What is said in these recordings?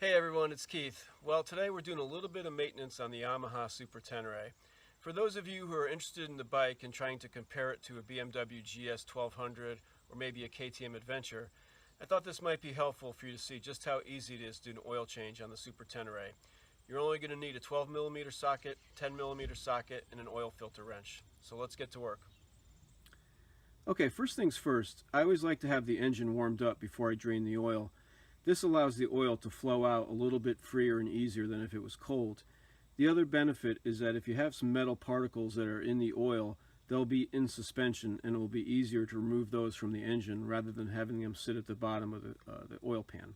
Hey everyone, it's Keith. Well, today we're doing a little bit of maintenance on the Yamaha Super Tenere. For those of you who are interested in the bike and trying to compare it to a BMW GS 1200 or maybe a KTM Adventure, I thought this might be helpful for you to see just how easy it is to do an oil change on the Super Tenere. You're only going to need a 12mm socket, 10mm socket, and an oil filter wrench. So let's get to work. Okay, first things first, I always like to have the engine warmed up before I drain the oil. This allows the oil to flow out a little bit freer and easier than if it was cold. The other benefit is that if you have some metal particles that are in the oil, they'll be in suspension and it will be easier to remove those from the engine rather than having them sit at the bottom of the oil pan.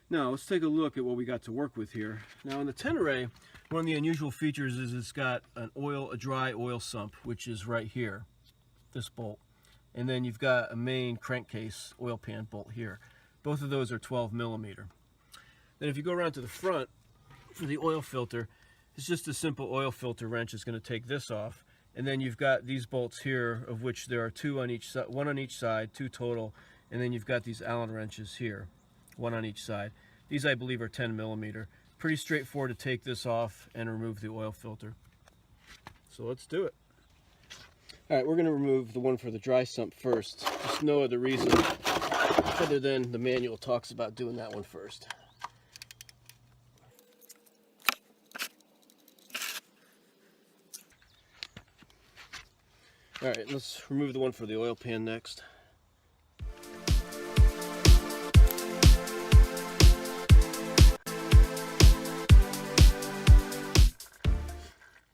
Now let's take a look at what we got to work with here. Now in the Tenere, one of the unusual features is it's got a dry oil sump, which is right here, this bolt. And then you've got a main crankcase oil pan bolt here. Both of those are 12mm. Then if you go around to the front for the oil filter, it's just a simple oil filter wrench. It's going to take this off. And then you've got these bolts here, of which there are two on each side, one on each side, two total. And then you've got these Allen wrenches here, one on each side. These I believe are 10mm. Pretty straightforward to take this off and remove the oil filter. So let's do it. All right, we're going to remove the one for the dry sump first. Just no other reason other than the manual talks about doing that one first. All right, let's remove the one for the oil pan next.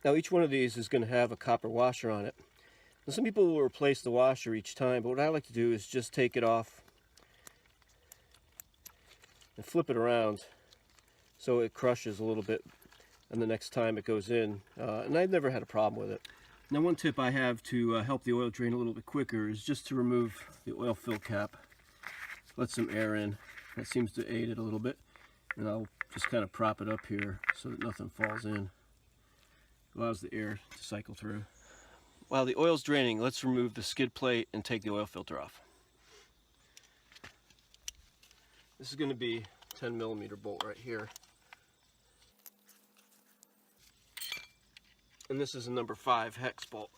Now each one of these is going to have a copper washer on it. Now, some people will replace the washer each time, but what I like to do is just take it off and flip it around so it crushes a little bit and the next time it goes in. And I've never had a problem with it. Now one tip I have to help the oil drain a little bit quicker is just to remove the oil fill cap. Let some air in. That seems to aid it a little bit. And I'll just kind of prop it up here so that nothing falls in. Allows the air to cycle through. While the oil's draining, let's remove the skid plate and take the oil filter off. This is going to be a 10mm bolt right here. And this is a number 5 hex bolt.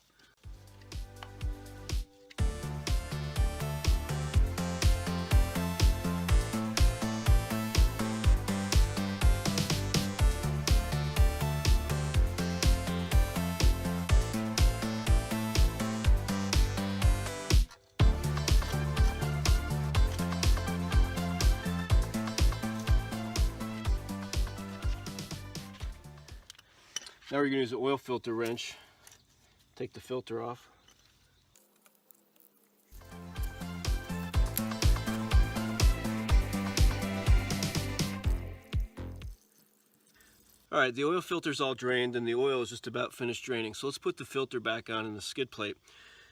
Now we're going to use an oil filter wrench, take the filter off. Alright, the oil filter's all drained and the oil is just about finished draining. So let's put the filter back on in the skid plate.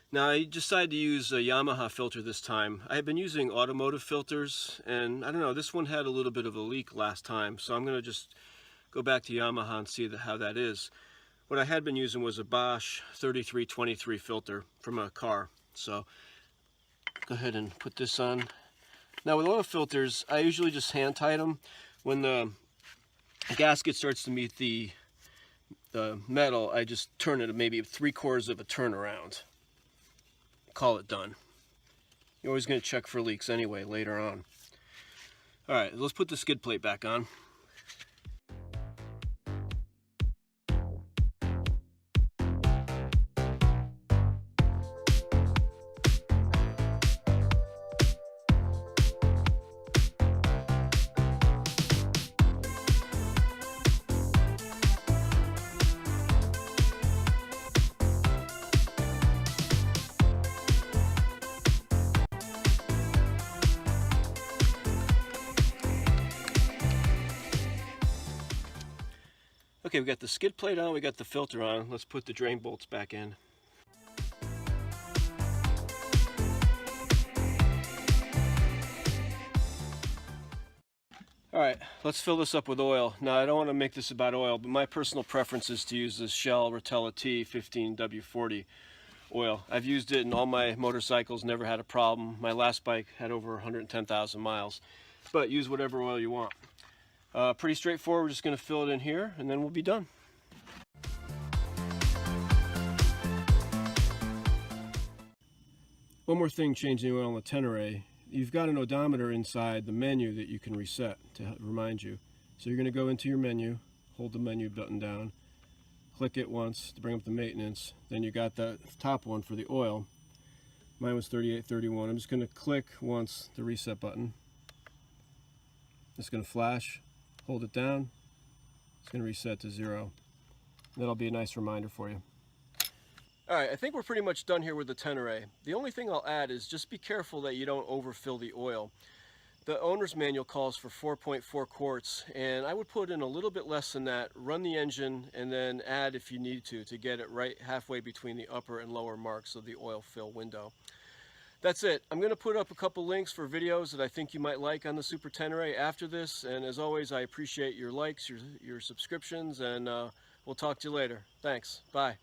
Now I decided to use a Yamaha filter this time. I had been using automotive filters and I don't know, this one had a little bit of a leak last time. So I'm going to just go back to Yamaha and see how that is. What I had been using was a Bosch 3323 filter from a car. So go ahead and put this on. Now with oil filters, I usually just hand tight them. When the gasket starts to meet the metal, I just turn it maybe 3/4 of a turn around. Call it done. You're always going to check for leaks anyway later on. Alright, let's put the skid plate back on. Okay, we got the skid plate on, we got the filter on. Let's put the drain bolts back in. Alright, let's fill this up with oil. Now I don't want to make this about oil, but my personal preference is to use this Shell Rotella T 15W40 oil. I've used it in all my motorcycles, never had a problem. My last bike had over 110,000 miles. But use whatever oil you want. Pretty straightforward. We're just going to fill it in here and then we'll be done. One more thing changing the oil on the Tenere. You've got an odometer inside the menu that you can reset to remind you. So you're going to go into your menu, hold the menu button down, click it once to bring up the maintenance. Then you got the top one for the oil. Mine was 3831. I'm just going to click once the reset button. It's going to flash, hold it down. It's going to reset to 0. That'll be a nice reminder for you. Alright, I think we're pretty much done here with the Tenere. The only thing I'll add is just be careful that you don't overfill the oil. The owner's manual calls for 4.4 quarts, and I would put in a little bit less than that, run the engine, and then add if you need to get it right halfway between the upper and lower marks of the oil fill window. That's it. I'm going to put up a couple links for videos that I think you might like on the Super Tenere after this, and as always, I appreciate your likes, your subscriptions, and we'll talk to you later. Thanks. Bye.